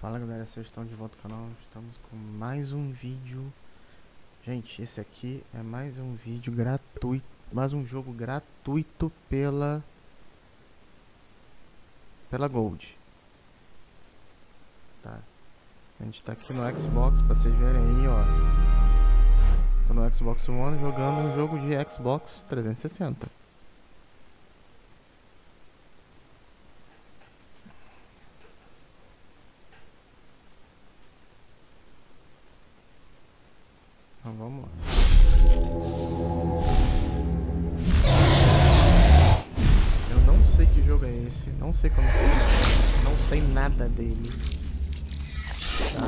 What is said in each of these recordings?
Fala galera, vocês estão de volta ao canal, estamos com mais um vídeo. Gente, esse aqui é mais um vídeo gratuito, mais um jogo gratuito pela Gold. Tá. A gente tá aqui no Xbox, pra vocês verem aí, ó. Tô no Xbox One jogando um jogo de Xbox 360. Então vamos lá. Eu não sei que jogo é esse, não sei como é, não sei nada dele. Tá.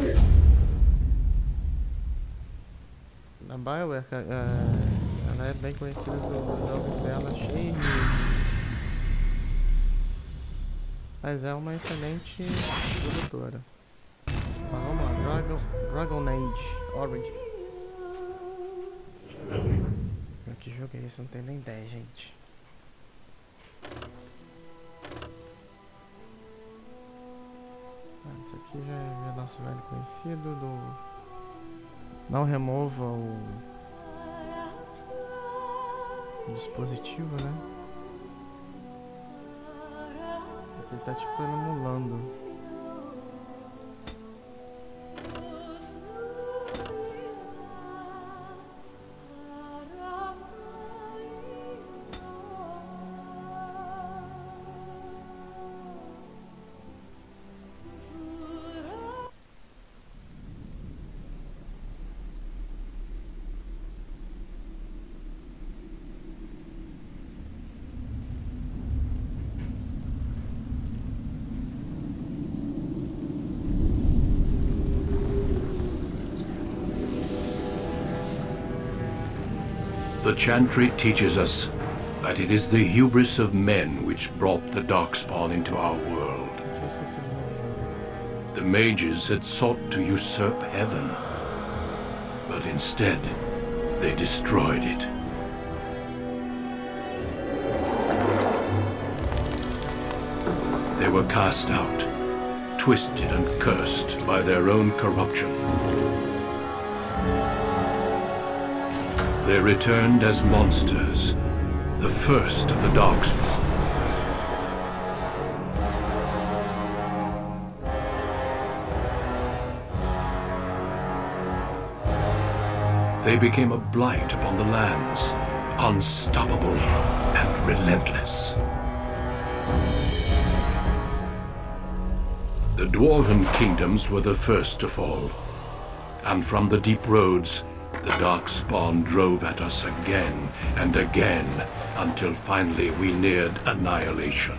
A BioWare, ela é bem conhecida pelos jogos dela, cheio de... mas é uma excelente produtora. Mas vamos lá, Dragon Age Origins. Que jogo é esse? Não tenho nem ideia, gente. Isso aqui já é nosso velho conhecido do... Não remova o dispositivo, né? Ele tá tipo emulando. The Chantry teaches us that it is the hubris of men which brought the Darkspawn into our world. The mages had sought to usurp heaven, but instead they destroyed it. They were cast out, twisted and cursed by their own corruption. They returned as monsters, the first of the Darkspawn. They became a blight upon the lands, unstoppable and relentless. The Dwarven kingdoms were the first to fall, and from the deep roads, the Darkspawn drove at us again and again, until finally we neared annihilation.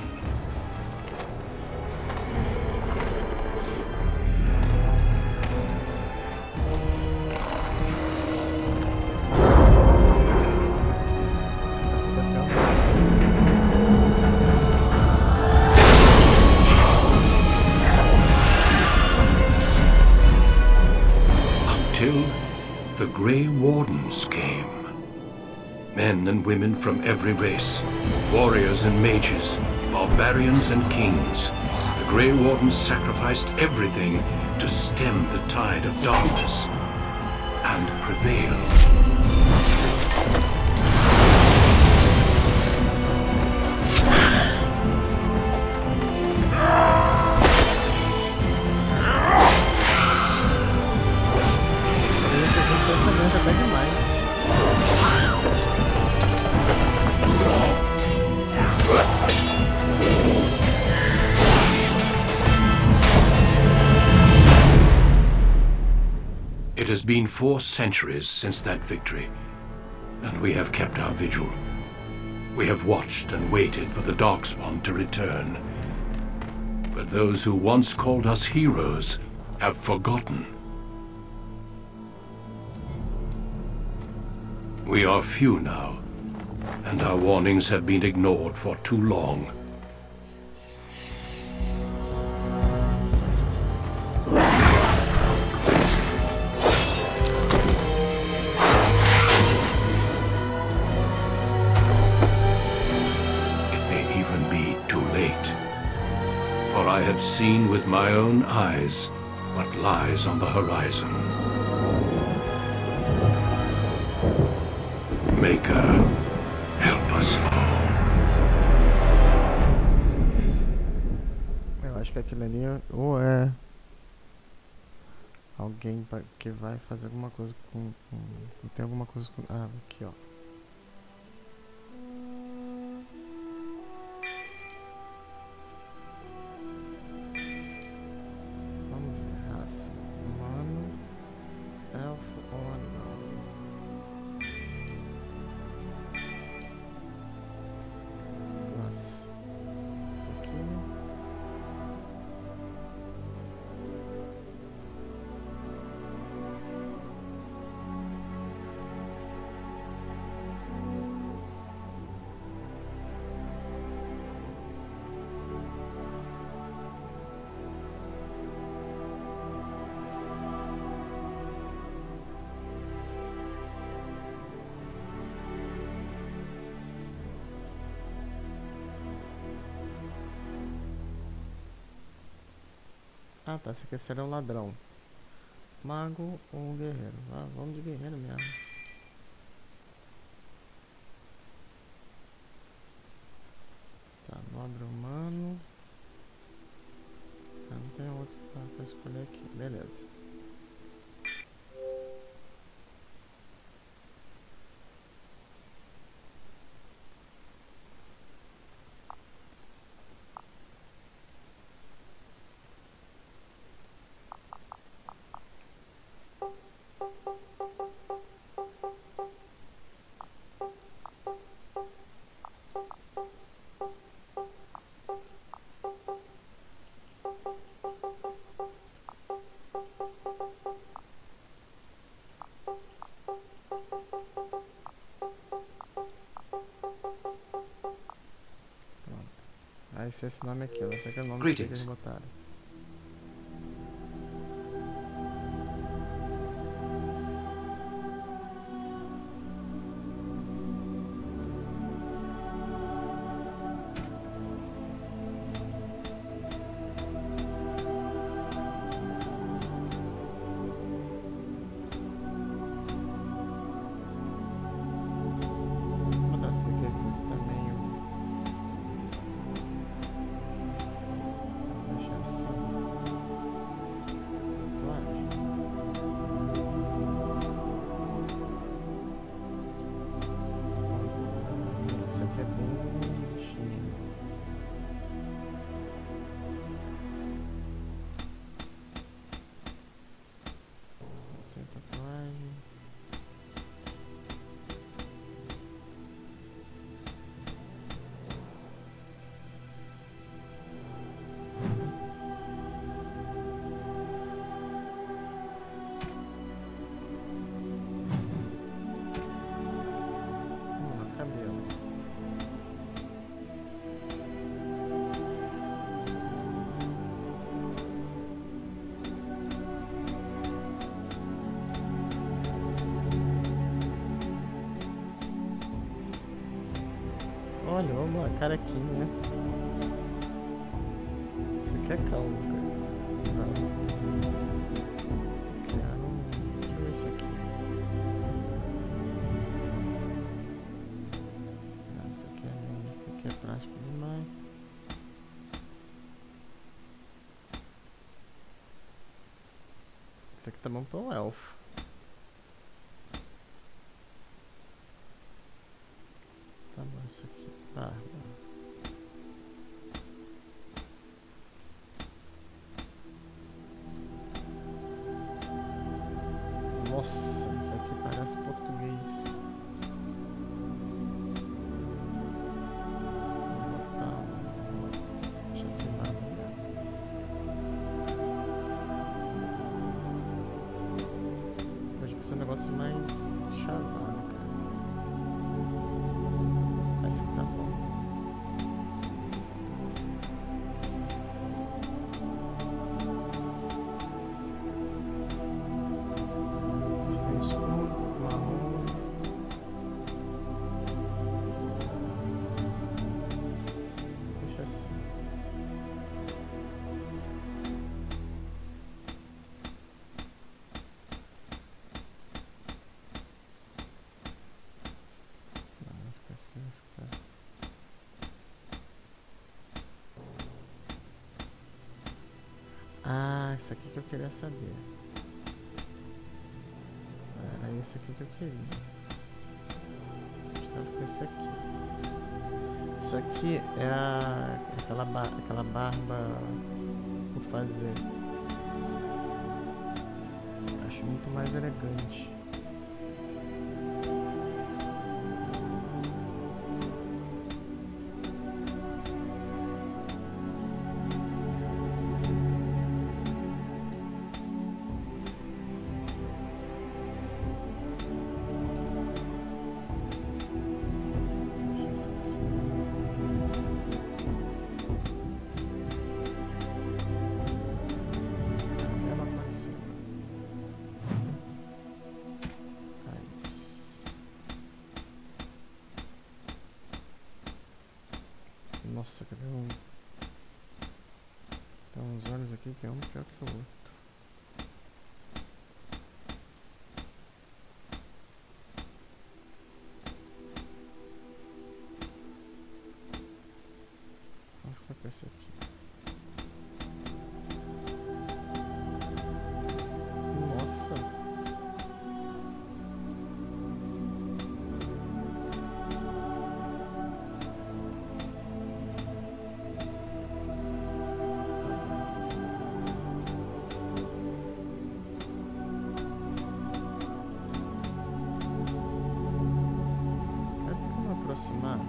Until the Grey Wardens came. Men and women from every race, warriors and mages, barbarians and kings. The Grey Wardens sacrificed everything to stem the tide of darkness and prevail. It has been 4 centuries since that victory, and we have kept our vigil. We have watched and waited for the Darkspawn to return. But those who once called us heroes have forgotten. We are few now, and our warnings have been ignored for too long. For I have seen with my own eyes what lies on the horizon. Maker, help us all. Eu acho que aquilo ali ou é alguém que vai fazer alguma coisa com tem alguma coisa com... Ah, aqui ó. Vamos ver, raça, humano, elfo ou anão. Classe, isso aqui. Ah tá, esse aqui será o ladrão. Mago ou guerreiro? Ah, vamos de guerreiro mesmo. Tá, nobre humano. Ah, não tem outro pra escolher aqui, beleza. Aí esse nome aqui, eu não sei que é o nome que eles botaram. Vou botar esse daqui também. Deixar assim. Tatuagem. Esse aqui é bem bonitinho. Sem tatuagem. Vamos lá, cabelo. Olha, vamos lá, carequinha. Isso aqui é calmo, cara. Não. Deixa eu ver isso aqui. Não, isso aqui é prático demais. Isso aqui tá bom pra um elfo. Tá bom, isso aqui. Ah, nossa, isso aqui parece português. Vou botar deixa assim lá. Eu acho que esse é um negócio mais chavado, cara. Parece que tá bom. Tem escuro, marrom. Deixa assim. Ah, isso aqui que eu queria saber. Era esse aqui que eu queria. Estava com esse aqui. Isso aqui é aquela barba por fazer. Acho muito mais elegante. Nossa, cadê um? Tem uns olhos aqui que é um pior que o outro. Vamos ficar com esse aqui. Nossa! Aproximar.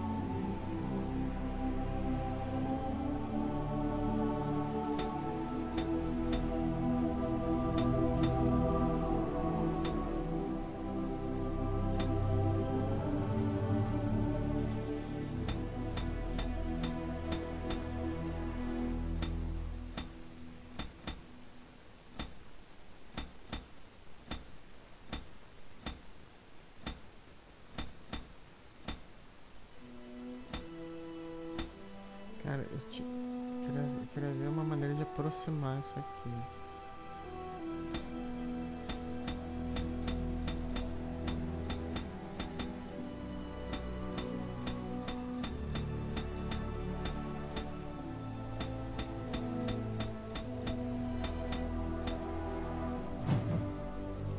Cara, eu queria ver uma maneira de aproximar isso aqui.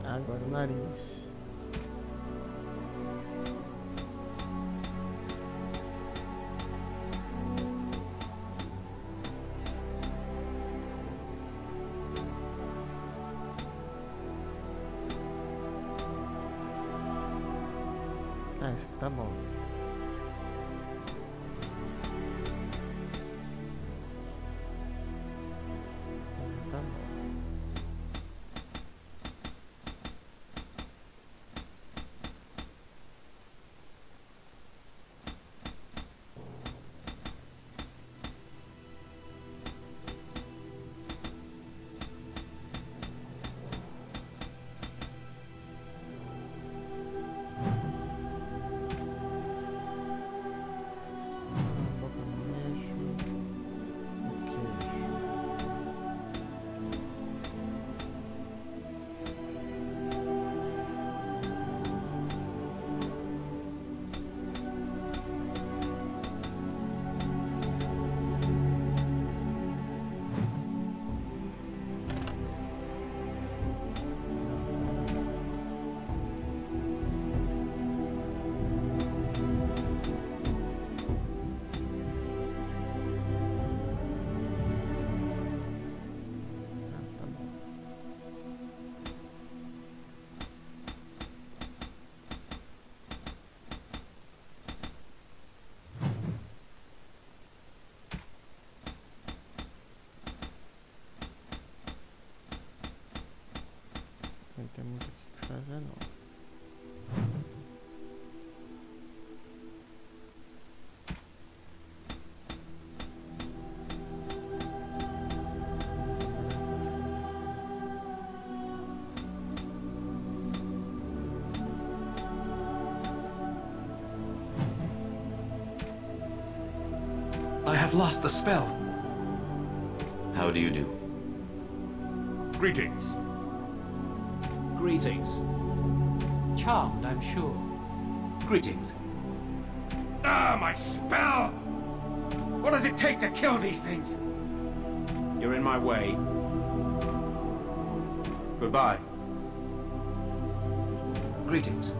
Agora o nariz. Ah, esse aqui tá bom. Tá bom. Não tem muito o que fazer não. I have lost the spell. How do you do? Greetings. Greetings. Charmed, I'm sure. Greetings. Ah, my spell! What does it take to kill these things? You're in my way. Goodbye. Greetings.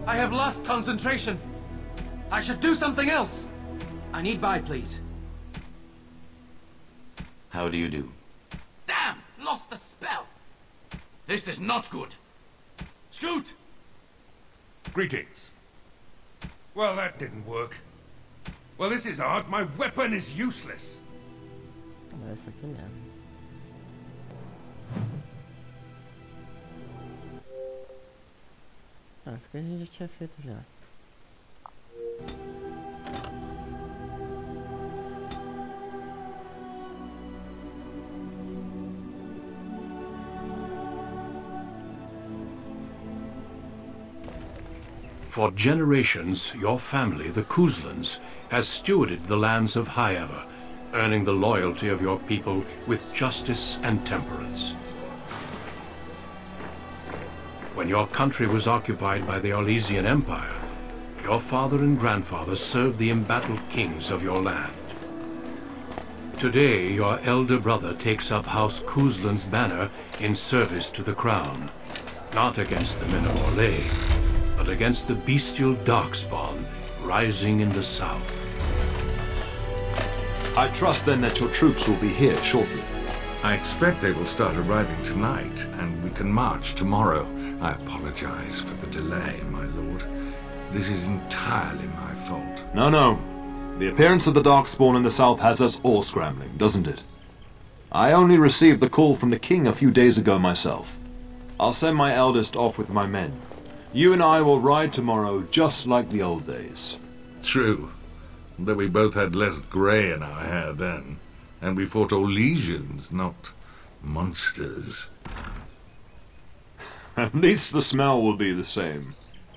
I have lost concentration. I should do something else. I need buy, please. How do you do? Damn! Lost the spell! This is not good. Scoot! Greetings. Well, that didn't work. Well, this is odd. My weapon is useless. É essa aqui mesmo. Ah, essa aqui a gente já tinha feito já. For generations, your family, the Kuzlans, has stewarded the lands of Highever, earning the loyalty of your people with justice and temperance. When your country was occupied by the Orlesian Empire, your father and grandfather served the embattled kings of your land. Today, your elder brother takes up House Kuzlan's banner in service to the crown, not against the men of Orlais, but against the bestial darkspawn rising in the south. I trust then that your troops will be here shortly. I expect they will start arriving tonight, and we can march tomorrow. I apologize for the delay, my lord. This is entirely my fault. No. The appearance of the Darkspawn in the south has us all scrambling, doesn't it? I only received the call from the king a few days ago myself. I'll send my eldest off with my men. You and I will ride tomorrow just like the old days. True. Though we both had less grey in our hair then. And we fought Orlesians, not monsters. At least the smell will be the same.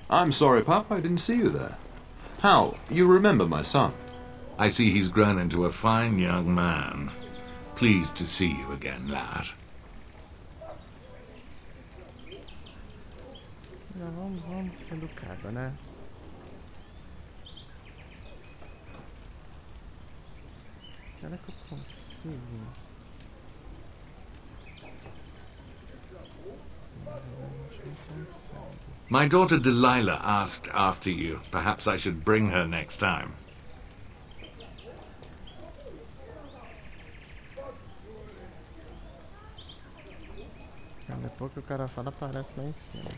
I'm sorry, Pup, I didn't see you there. How? You remember my son? I see he's grown into a fine young man. Pleased to see you again, lad. Já vamos ser educado, né? Será que eu consigo? My daughter Delilah asked after you. Perhaps I should bring her next time. Depois que o cara fala, aparece lá em cima.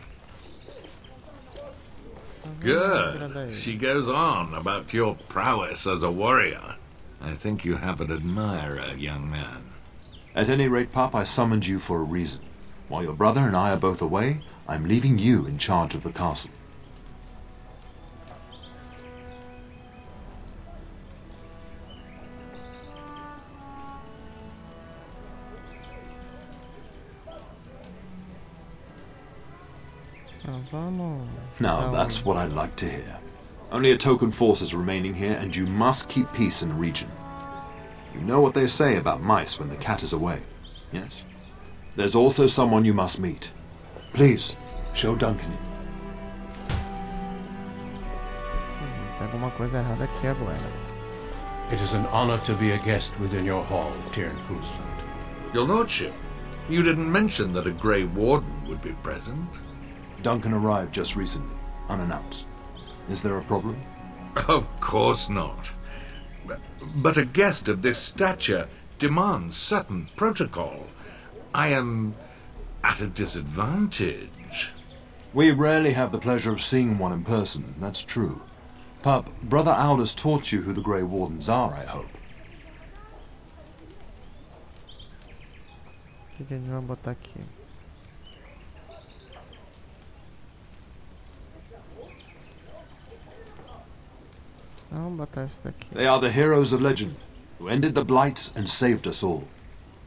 Good. She goes on about your prowess as a warrior. I think you have an admirer, young man. At any rate, Pup, I summoned you for a reason. While your brother and I are both away, I'm leaving you in charge of the castle. Now, that's what I'd like to hear. Only a token force is remaining here, and you must keep peace in the region. You know what they say about mice when the cat is away, yes? There's also someone you must meet. Please, show Duncan in. Tem alguma coisa errada aqui agora. It is an honor to be a guest within your hall, Tyrn Kuzland. Your lordship, you didn't mention that a Grey Warden would be present. Duncan arrived just recently, unannounced. Is there a problem? Of course not. But a guest of this stature demands certain protocol. I am at a disadvantage. We rarely have the pleasure of seeing one in person, that's true. Pup, Brother Aldous taught you who the Grey Wardens are, I hope. O que a gente vai botar aqui? Vamos botar esse daqui. They are the heroes of legend, who ended the Blights and saved us all.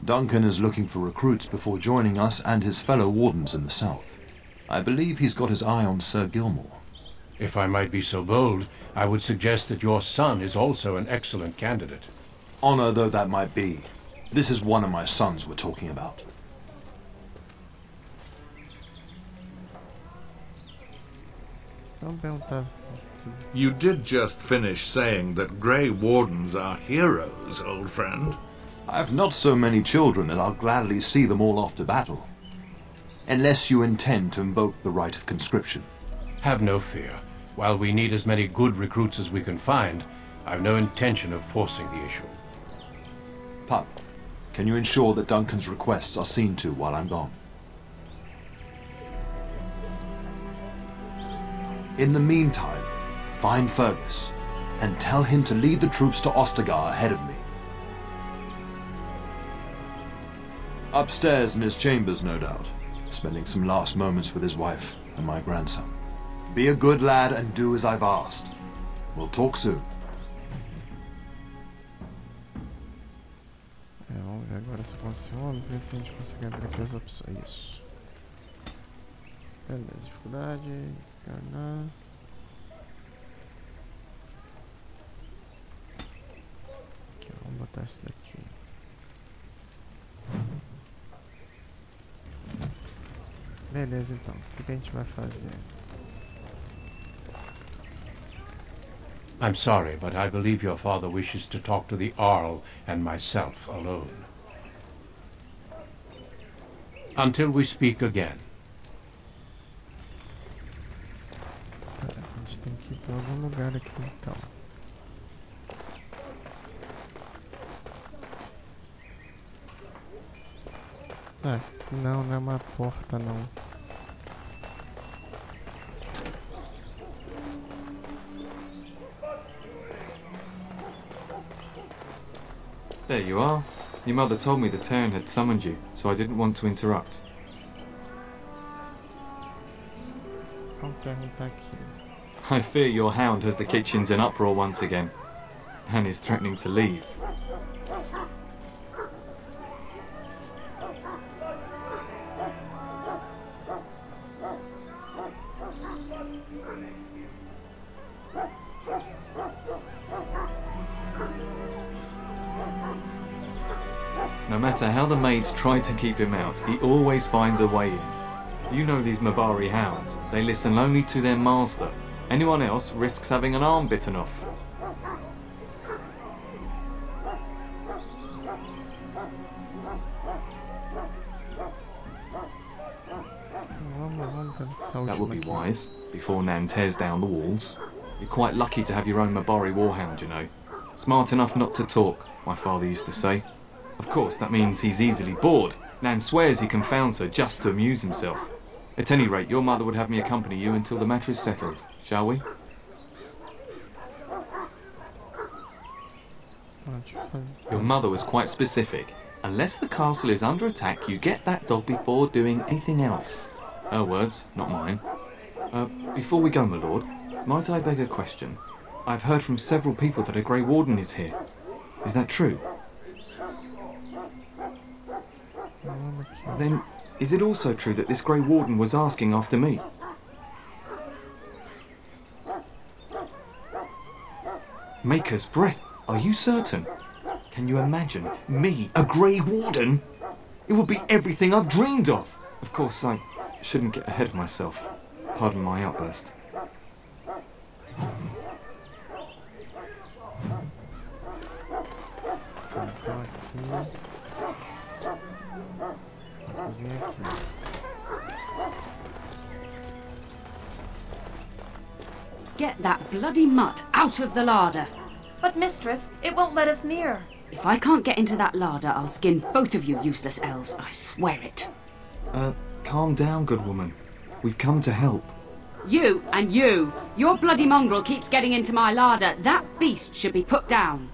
Duncan is looking for recruits before joining us and his fellow wardens in the south. I believe he's got his eye on Sir Gilmore. If I might be so bold, I would suggest that your son is also an excellent candidate. Honor though that might be, this is one of my sons we're talking about. Vamos perguntar. You did just finish saying that Grey Wardens are heroes, old friend. I have not so many children that I'll gladly see them all off to battle. Unless you intend to invoke the right of conscription. Have no fear. While we need as many good recruits as we can find, I've no intention of forcing the issue. Pup, can you ensure that Duncan's requests are seen to while I'm gone? In the meantime, find Fergus and tell him to lead the troops to Ostagar ahead of me. Upstairs in his chambers, no doubt, spending some last moments with his wife and my grandson. Be a good lad and do as I've asked. We'll talk soon. Vamos ver agora se eu consigo. Vamos ver se a gente consegue abrir aqui as opções. Isso. Beleza, dificuldade. Canal. Aqui, ó, vamos botar esse daqui. Beleza, então. O que a gente vai fazer? I'm sorry, but I believe your father wishes to talk to the Earl and myself alone. Until we speak again. Tá, a gente tem que ir pra algum lugar aqui, então. Não, não é uma porta, não. There you are. Your mother told me the Terran had summoned you, so I didn't want to interrupt. Vamos perguntar aqui. I fear your hound has the kitchens in uproar once again, and is threatening to leave. No matter how the maids try to keep him out, he always finds a way in. You know these Mabari hounds. They listen only to their master. Anyone else risks having an arm bitten off. That would be wise, before Nan tears down the walls. You're quite lucky to have your own Mabari warhound, you know. Smart enough not to talk, my father used to say. Of course, that means he's easily bored. Nan swears he confounds her just to amuse himself. At any rate, your mother would have me accompany you until the matter is settled, shall we? Your mother was quite specific. Unless the castle is under attack, you get that dog before doing anything else. Her words, not mine. Before we go, my lord, might I beg a question? I've heard from several people that a Grey Warden is here. Is that true? Then, is it also true that this Grey Warden was asking after me? Maker's breath, are you certain? Can you imagine me, a Grey Warden? It would be everything I've dreamed of. Of course, I shouldn't get ahead of myself. Pardon my outburst. Get that bloody mutt out of the larder. But mistress, it won't let us near. If I can't get into that larder, I'll skin both of you useless elves, I swear it. Calm down, good woman. We've come to help. You and you! Your bloody mongrel keeps getting into my larder. That beast should be put down.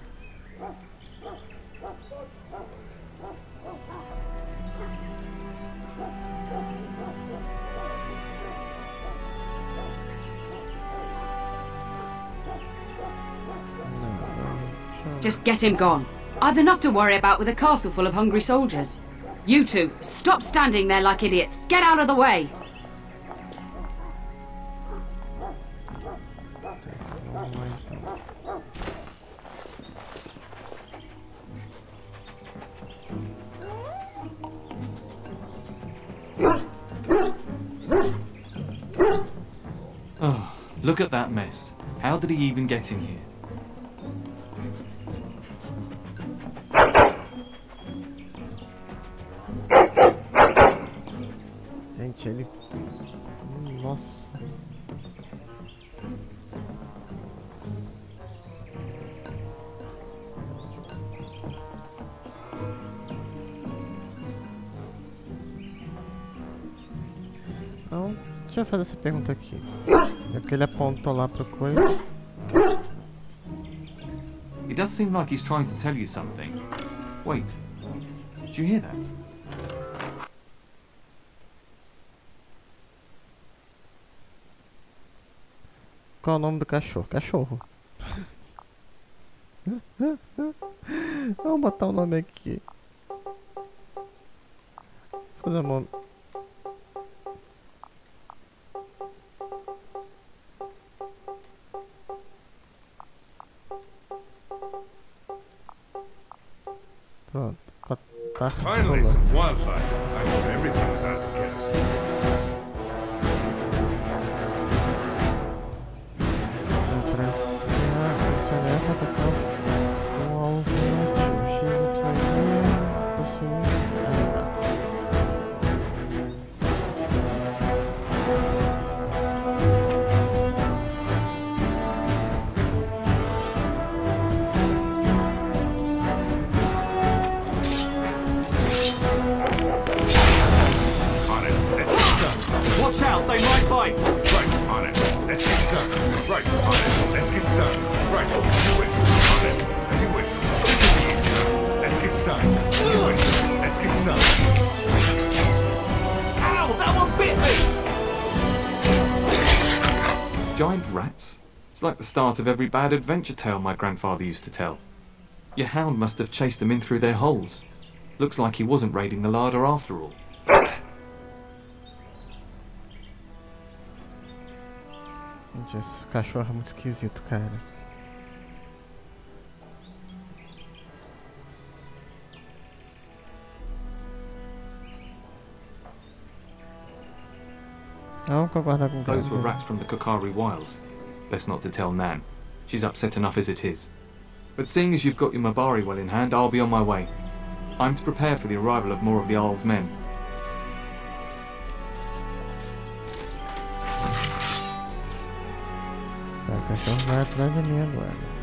Just get him gone. I've enough to worry about with a castle full of hungry soldiers. You two, stop standing there like idiots. Get out of the way. Oh, look at that mess. How did he even get in here? Gente, ele... Nossa. Então, deixa eu fazer essa pergunta aqui. É que ele apontou lá pra coisa. It does seem like he's trying to tell you something. Wait, did you hear that? Qual é o nome do cachorro? Cachorro. Vamos botar o nome aqui. Fazer o nome. Pronto. Finally, some wildlife. I thought everything was out to get us. Pressionar para total com alvo Watch out, they might bite! Right, on it. Let's get started. Right, on it. Let's get started. Right, as you wish. On it. As you wish. Let's get started. As you wish. Let's get started. Ow, that one bit me! Giant rats? It's like the start of every bad adventure tale my grandfather used to tell. Your hound must have chased them in through their holes. Looks like he wasn't raiding the larder after all. Gente, esse cachorro é muito esquisito, cara. Vamos concordar com o Those were rats from the Kokari Wilds. Best not to tell Nan. She's upset enough as it is. But seeing as you've got your Mabari well in hand, I'll be on my way. I'm to prepare for the arrival of more of the Jarl's men. Tá, o cachorro vai atrás de mim agora.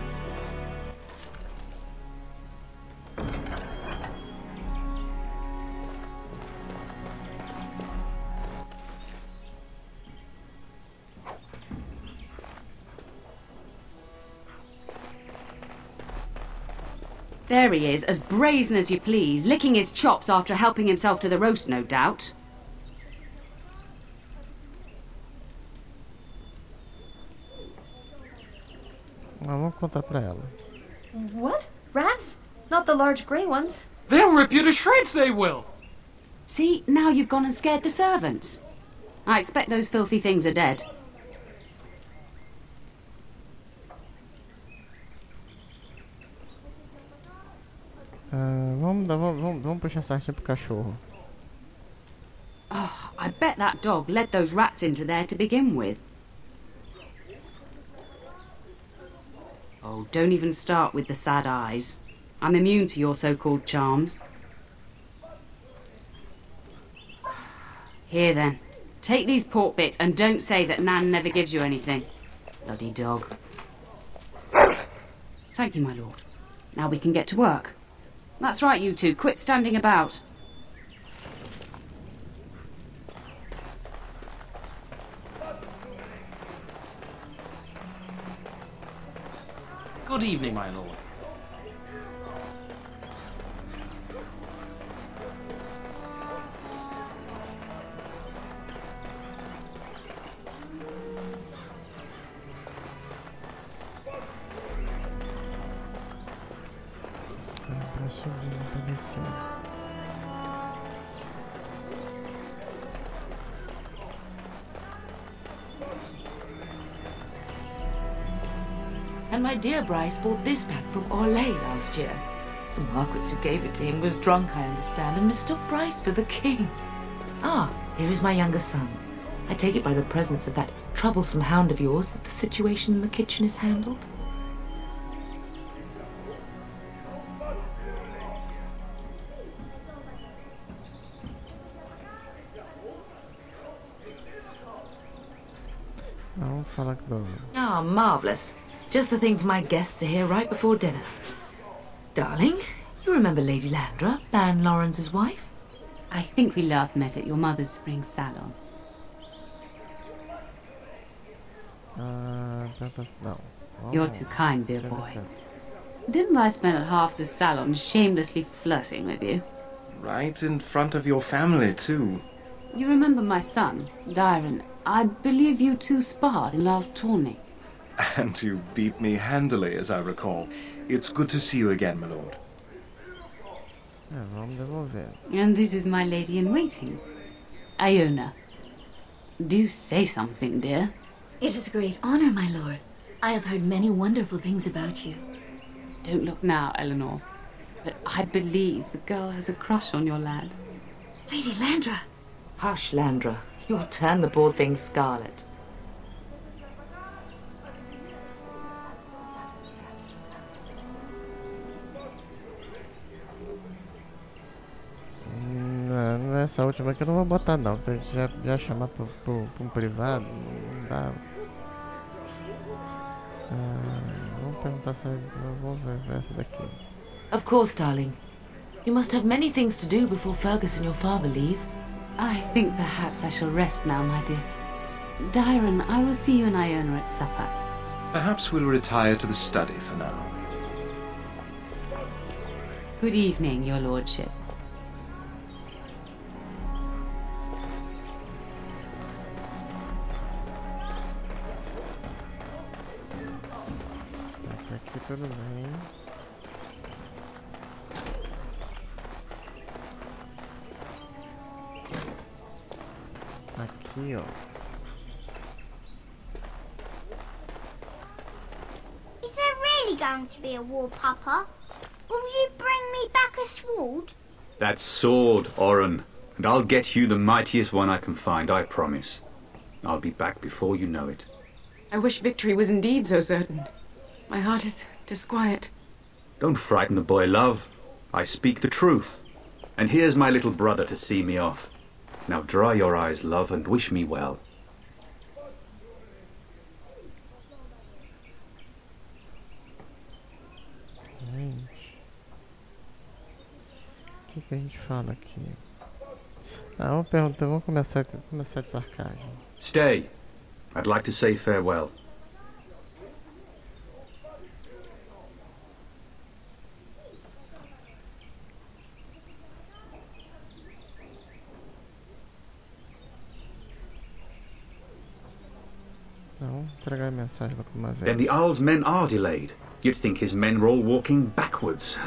There he is, as brazen as you please, licking his chops after helping himself to the roast, no doubt. Vamos contar pra ela. What? Rats? Not the large grey ones. They'll rip you to shreds, they will! See, now you've gone and scared the servants. I expect those filthy things are dead. Vamos puxar a sardinha pro cachorro. Oh, I bet that dog led those rats into there to begin with. Oh, don't even start with the sad eyes. I'm immune to your so-called charms. Here then, take these pork bits and don't say that Nan never gives you anything. Bloody dog. Thank you, my lord. Now we can get to work. That's right, you two. Quit standing about. Good evening, my lord. Pra subir, pra descer. And my dear Bryce bought this back from Orlais last year. The Marquis who gave it to him was drunk, I understand, and mistook Bryce for the king. Ah, here is my younger son. I take it by the presence of that troublesome hound of yours that the situation in the kitchen is handled? Não, fala que não. Ah, marvellous. Just the thing for my guests to hear right before dinner. Darling, you remember Lady Landra, Ban Lawrence's wife? I think we last met at your mother's spring salon. No. Oh, You're too kind, dear boy. Didn't I spend half the salon shamelessly flirting with you? Right in front of your family, too. You remember my son, Dyron. I believe you two sparred in last tourney. And you beat me handily, as I recall. It's good to see you again, my lord. Vamos devolver. And this is my lady-in-waiting, Iona. Do say something, dear. It is a great honor, my lord. I have heard many wonderful things about you. Don't look now, Eleanor. But I believe the girl has a crush on your lad. Lady Landra. Hush, Landra. You'll turn the poor thing scarlet. Nessa última aqui eu não vou botar não, pra gente já chamar pra um privado, não dá. Vamos perguntar se eu vou ver essa daqui. Of course, darling. You must have many things to do before Fergus and your father leave. I think perhaps I shall rest now, my dear. Dyron, I will see you and Iona at supper. Perhaps we'll retire to the study for now. Good evening, your lordship. Aqui tudo bem. Aqui, ó. Is there really going to be a war, Papa? Will you bring me back a sword? That sword, Oren. And I'll get you the mightiest one I can find, I promise. I'll be back before you know it. I wish victory was indeed so certain. My heart is disquiet. Don't frighten the boy, love. I speak the truth. And here's my little brother to see me off. Now dry your eyes, love, and wish me well. Gente, o que a gente fala aqui? Vamos perguntar, vamos começar de sarcasmo. Stay. I'd like to say farewell. Não, entregar a mensagem logo uma vez. Then the Earl's men are delayed. You'd think his men were all walking backwards.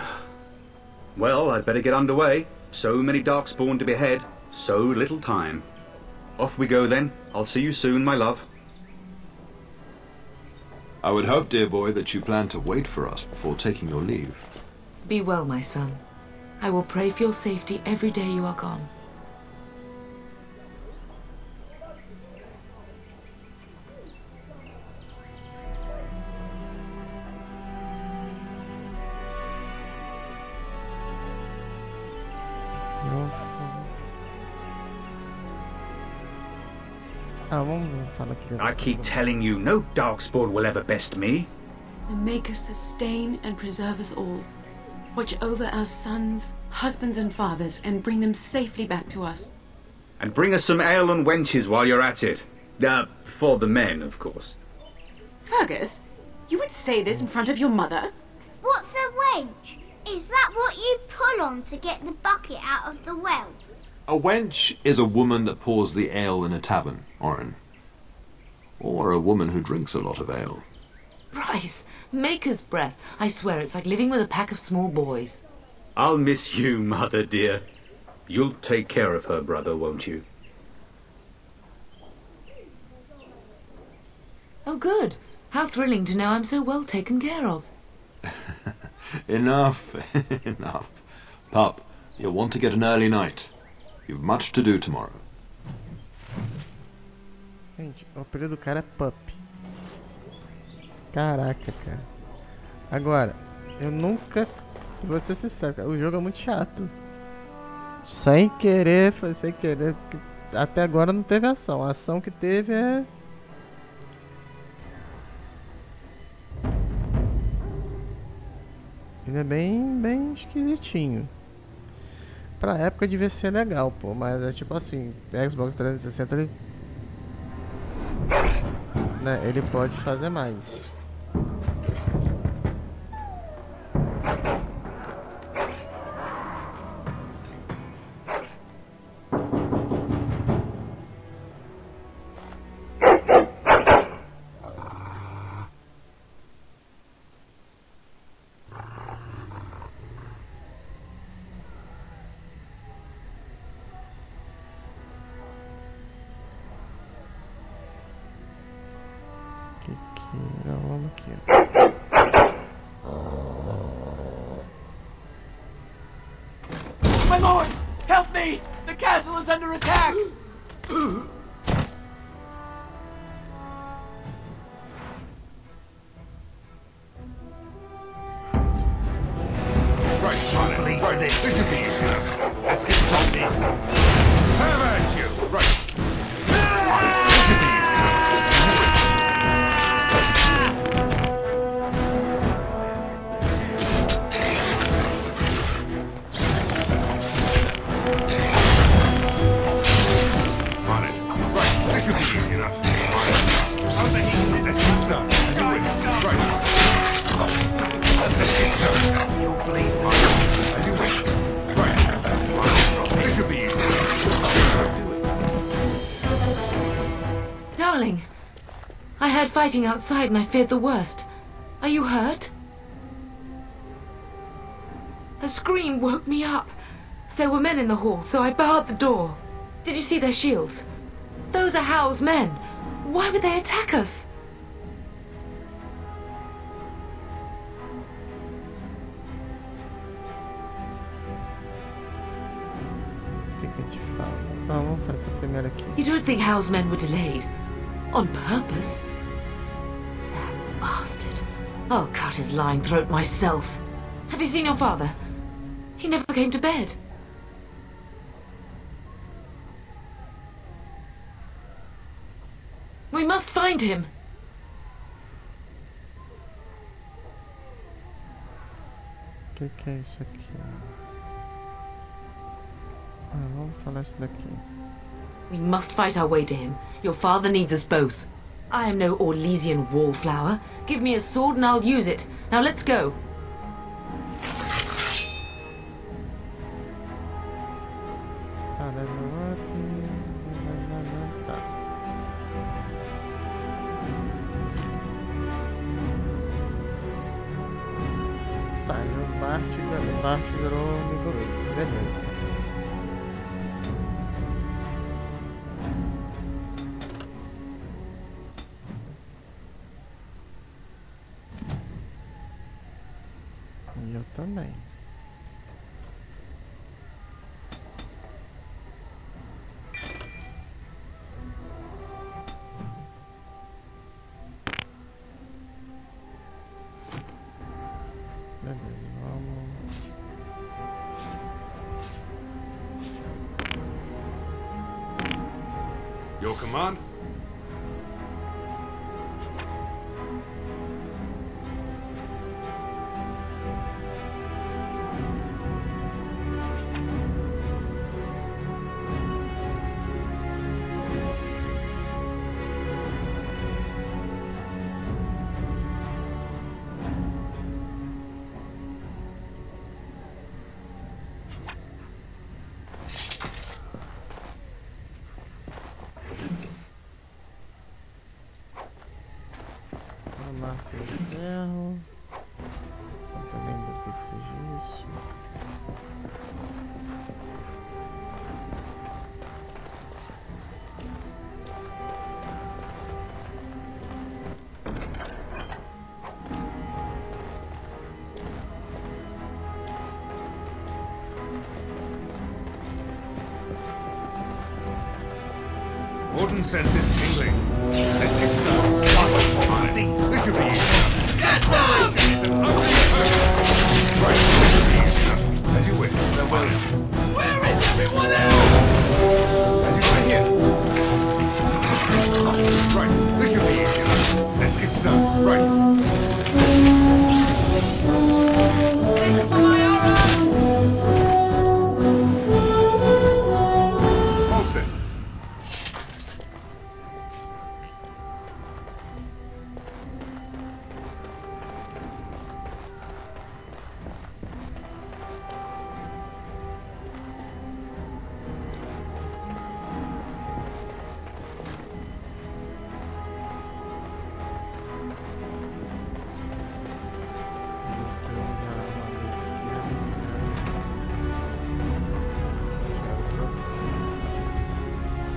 Well, I'd better get underway. So many darkspawn to behead, so little time. Off we go then. I'll see you soon, my love. I would hope, dear boy, that you plan to wait for us before taking your leave. Be well, my son. I will pray for your safety every day you are gone. I keep telling you, no darkspawn will ever best me. The Maker sustain and preserve us all. Watch over our sons, husbands and fathers, and bring them safely back to us. And bring us some ale and wenches while you're at it. For the men, of course. Fergus, you would say this in front of your mother? What's a wench? Is that what you pull on to get the bucket out of the well? A wench is a woman that pours the ale in a tavern, Oren. Or a woman who drinks a lot of ale. Bryce, Maker's breath. I swear it's like living with a pack of small boys. I'll miss you, mother dear. You'll take care of her, brother, won't you? Oh, good. How thrilling to know I'm so well taken care of. Enough, enough. Pup, you'll want to get an early night. You've much to do tomorrow. Gente, o apelido do cara é Pup. Caraca, cara. Agora, eu nunca... Vou ser sincero, cara, o jogo é muito chato. Sem querer, porque até agora não teve ação. A ação que teve é Ele é bem esquisitinho. Pra época devia ser legal, pô. Mas é tipo assim, Xbox 360 ele... né, ele pode fazer mais. My lord! Help me! The castle is under attack! Right, on it. Right, this should be easy enough. Let's get something. Have at you. Right. This should be easy enough. On it. Right, this should be easy enough. Out the heat. Let's get started. As you wish. Right. Let's get started. You believe me? As you wish. Right. This should be easy enough. Do it. Darling, I heard fighting outside and I feared the worst. Are you hurt? A scream woke me up. There were men in the hall, so I barred the door. Did you see their shields? Those are Howe's men. Why would they attack us? Vamos fazer essa primeira aqui. You don't think Howe's men were delayed? On purpose? That bastard. I'll cut his lying throat myself. Have you seen your father? He never came to bed. We must find him. O que é isso aqui? Vamos falar isso daqui. We must fight our way to him. Your father needs us both. I am no Orlesian wallflower. Give me a sword and I'll use it. Now let's go. Tá, level up. Tá. Tá, e o Bart virou nível 2, beleza. E eu também. Beleza, vamos. Your command? Massa de ferro. Eu também do que seja isso. Warden senses tingling. Let's get started. This should be easy. Get down! Right, this should be easy enough. As you wish. Farewell. Where is everyone else? As you right here. Right, this should be easy enough. Let's get started. Right. They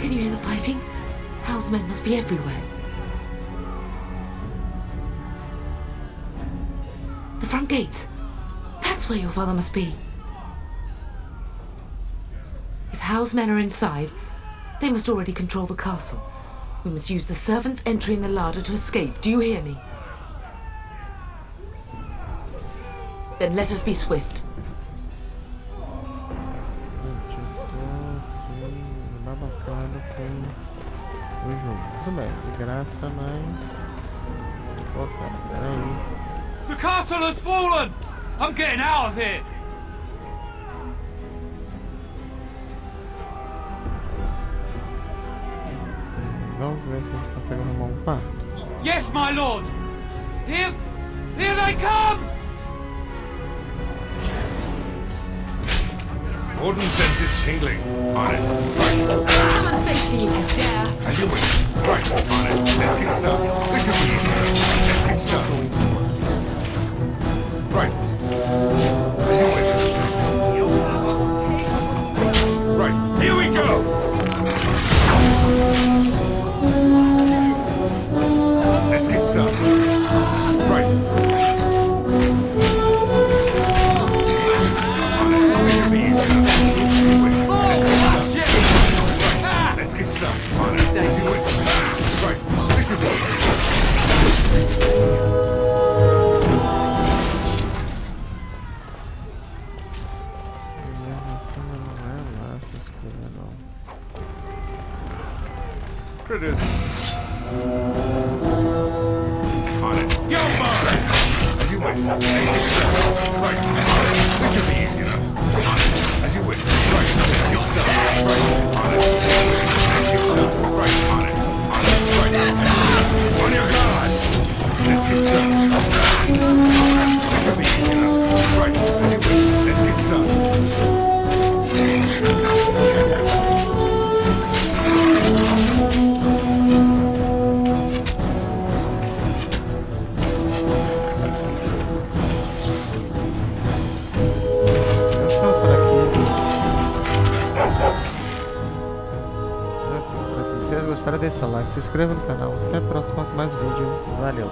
Can you hear the fighting? Hal's men must be everywhere. The front gates. That's where your father must be. If Hal's men are inside, they must already control the castle. We must use the servants entering the larder to escape. Do you hear me? Then let us be swift. Gente, eu tô assim, babacado com o jogo. Tudo bem, de graça, mas... Pô, cara, peraí. The castle has fallen! I'm getting out of here! Vamos ver se a gente consegue arrumar um quarto. Yes, my lord! Here they come! Warden senses tingling. On it. Come and face me if you dare. And you win. Right, on it. Let's get started. This should be easy. Let's get started. Right. As you win. Right, here we go! Let's get started. Right. On it. This should be easy. Let's get started. On it. As you win. Right. This should be easy. Critters. On it. Yo, man! As you win. Right. On it. This should be easy enough. On it. As you win. Right. Get started. Right. On it. Get started. Right. On it. On it. Right. On your guard. Let's get started. This should be easy enough. Right. As you win. Let's get started. Se vocês gostaram, deixe seu like, se inscreva no canal. Até a próxima com mais vídeo. Valeu!